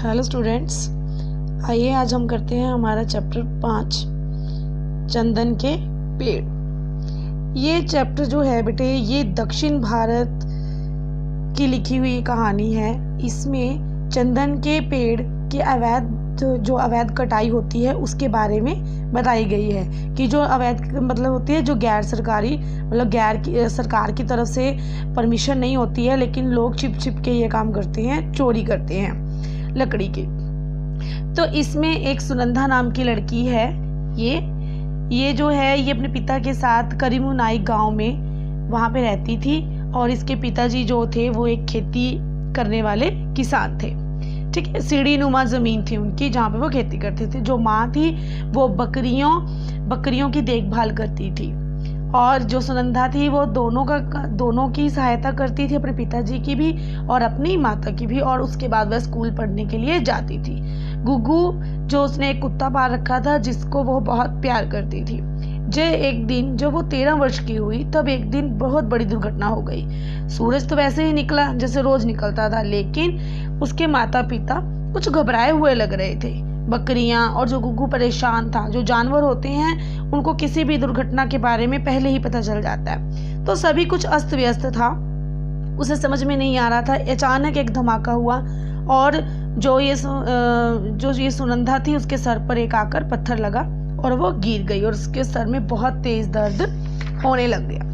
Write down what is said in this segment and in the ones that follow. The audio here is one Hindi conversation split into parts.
हेलो स्टूडेंट्स, आइए आज हम करते हैं हमारा चैप्टर 5 चंदन के पेड़। ये चैप्टर जो है बेटे, ये दक्षिण भारत की लिखी हुई कहानी है। इसमें चंदन के पेड़ की अवैध कटाई होती है उसके बारे में बताई गई है कि जो अवैध मतलब होती है जो गैर सरकारी मतलब सरकार की तरफ से परमिशन नहीं होती है, लेकिन लोग छिप के ये काम करते हैं, चोरी करते हैं लकड़ी की। तो इसमें एक सुनंदा नाम की लड़की है। ये जो है ये अपने पिता के साथ करीमुनाई गांव में वहाँ पे रहती थी, और इसके पिताजी जो थे वो एक खेती करने वाले किसान थे। ठीक है, सीढ़ी नुमा ज़मीन थी उनकी जहाँ पे वो खेती करते थे। जो माँ थी वो बकरियों की देखभाल करती थी, और जो सुनंदा थी वो दोनों की सहायता करती थी, अपने पिताजी की भी और अपनी माता की भी। और उसके बाद वह स्कूल पढ़ने के लिए जाती थी। गुग्गू जो उसने एक कुत्ता पाल रखा था जिसको वो बहुत प्यार करती थी। एक दिन जब वो 13 वर्ष की हुई तब एक दिन बहुत बड़ी दुर्घटना हो गई। सूरज तो वैसे ही निकला जैसे रोज निकलता था, लेकिन उसके माता पिता कुछ घबराए हुए लग रहे थे। बकरियां और जो गुग्गू परेशान था। जो जानवर होते हैं उनको किसी भी दुर्घटना के बारे में पहले ही पता चल जाता है। तो सभी कुछ अस्त व्यस्त था, उसे समझ में नहीं आ रहा था। अचानक एक धमाका हुआ और जो ये सुनंदा थी उसके सर पर एक आकर पत्थर लगा और वो गिर गई, और उसके सर में बहुत तेज दर्द होने लग गया।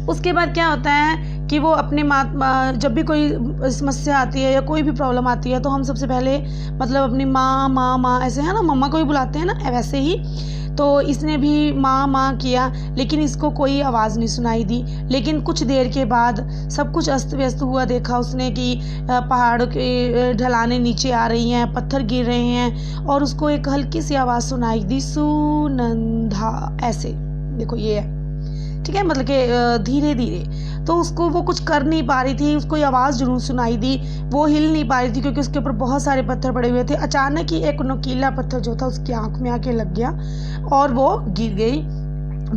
उसके बाद क्या होता है कि वो अपने जब भी कोई समस्या आती है या कोई भी प्रॉब्लम आती है तो हम सबसे पहले मतलब अपनी माँ ऐसे है ना, मम्मा को ही बुलाते हैं ना, वैसे ही तो इसने भी माँ किया, लेकिन इसको कोई आवाज़ नहीं सुनाई दी। लेकिन कुछ देर के बाद सब कुछ अस्त व्यस्त हुआ देखा उसने कि पहाड़ के ढलानें नीचे आ रही हैं, पत्थर गिर रहे हैं, और उसको एक हल्की सी आवाज़ सुनाई दी, सुनंदा, ऐसे देखो ये है। ठीक है, मतलब कि धीरे धीरे। तो उसको वो कुछ कर नहीं पा रही थी, उसको ये आवाज़ जरूर सुनाई दी, वो हिल नहीं पा रही थी क्योंकि उसके ऊपर बहुत सारे पत्थर पड़े हुए थे। अचानक ही एक नुकीला पत्थर जो था उसकी आंख में आके लग गया और वो गिर गई,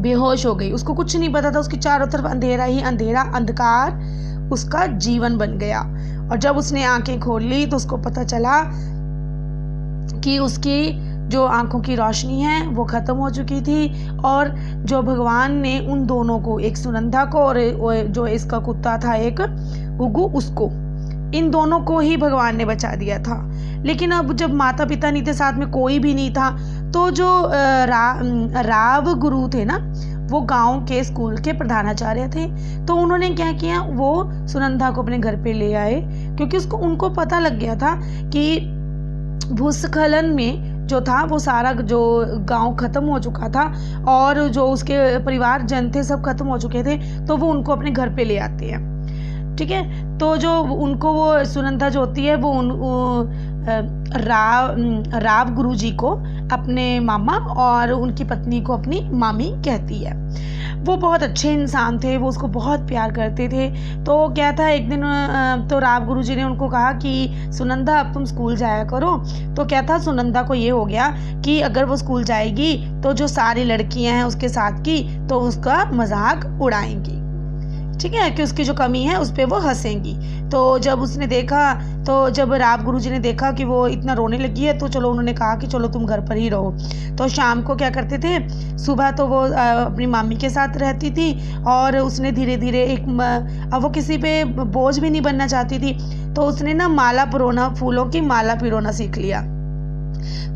बेहोश हो गई। उसको कुछ नहीं पता था, उसकी चारों तरफ अंधेरा ही अंधेरा, अंधकार उसका जीवन बन गया। और जब उसने आंखें खोल ली तो उसको पता चला कि उसकी जो आंखों की रोशनी है वो ख़त्म हो चुकी थी, और जो भगवान ने उन दोनों को, एक सुनंदा को और जो इसका कुत्ता था एक गुग्गू, उसको, इन दोनों को ही भगवान ने बचा दिया था। लेकिन अब जब माता पिता नहीं थे, साथ में कोई भी नहीं था, तो जो राव गुरु थे ना, वो गांव के स्कूल के प्रधानाचार्य थे। तो उन्होंने क्या किया, वो सुनंदा को अपने घर पे ले आए, क्योंकि उनको पता लग गया था कि भूस्खलन में जो था वो सारा जो गांव ख़त्म हो चुका था, और जो उसके परिवार जन थे सब खत्म हो चुके थे। तो वो उनको अपने घर पे ले आते हैं। ठीक है, तो जो उनको वो सुनंदा जो होती है वो राव गुरु जी को अपने मामा और उनकी पत्नी को अपनी मामी कहती है। वो बहुत अच्छे इंसान थे, वो उसको बहुत प्यार करते थे। तो क्या था, एक दिन तो राव गुरु जी ने उनको कहा कि सुनंदा अब तुम स्कूल जाया करो। तो क्या था, सुनंदा को ये हो गया कि अगर वो स्कूल जाएगी तो जो सारी लड़कियां हैं उसके साथ की तो उसका मजाक उड़ाएंगी। ठीक है, कि उसकी जो कमी है उस पर वो हंसेंगी। तो जब उसने देखा, तो जब राव गुरु जी ने देखा कि वो इतना रोने लगी है, तो चलो उन्होंने कहा कि चलो तुम घर पर ही रहो। तो शाम को क्या करते थे, सुबह तो वो अपनी मामी के साथ रहती थी, और उसने धीरे धीरे अब वो किसी पे बोझ भी नहीं बनना चाहती थी, तो उसने ना माला पिरोना, फूलों की माला पिरोना सीख लिया।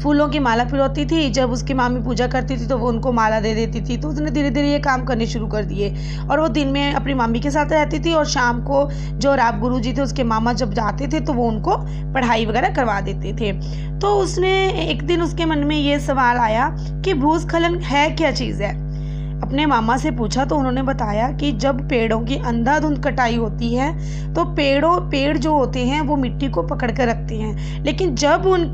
फूलों की माला पिरोती थी, जब उसकी मामी पूजा करती थी तो वो उनको माला दे देती थी। तो उसने धीरे धीरे ये काम करने शुरू कर दिए, और वो दिन में अपनी मामी के साथ रहती थी, और शाम को जो राव गुरु जी थे उसके मामा जब जाते थे तो वो उनको पढ़ाई वगैरह करवा देते थे। तो उसने एक दिन उसके मन में ये सवाल आया कि भूस्खलन है क्या चीज़ है। अपने मामा से पूछा तो उन्होंने बताया कि जब पेड़ों की अंधाधुंध कटाई होती है तो पेड़ जो होते हैं वो मिट्टी को पकड़ कर रखते हैं, लेकिन जब उन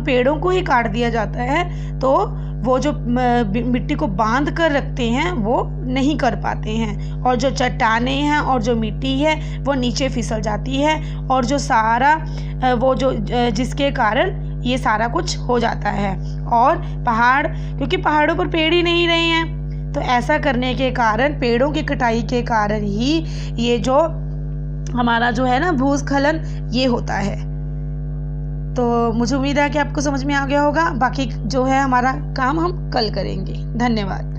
पेड़ों को ही काट दिया जाता है तो वो जो मिट्टी को बांध कर रखते हैं वो नहीं कर पाते हैं, और जो चट्टानें हैं और जो मिट्टी है वो नीचे फिसल जाती है, और जो सारा वो जो जिसके कारण ये सारा कुछ हो जाता है। और क्योंकि पहाड़ों पर पेड़ ही नहीं रहे हैं, तो ऐसा करने के कारण, पेड़ों की कटाई के कारण ही ये जो हमारा जो है ना भूस्खलन ये होता है। तो मुझे उम्मीद है कि आपको समझ में आ गया होगा। बाकी जो है हमारा काम हम कल करेंगे। धन्यवाद।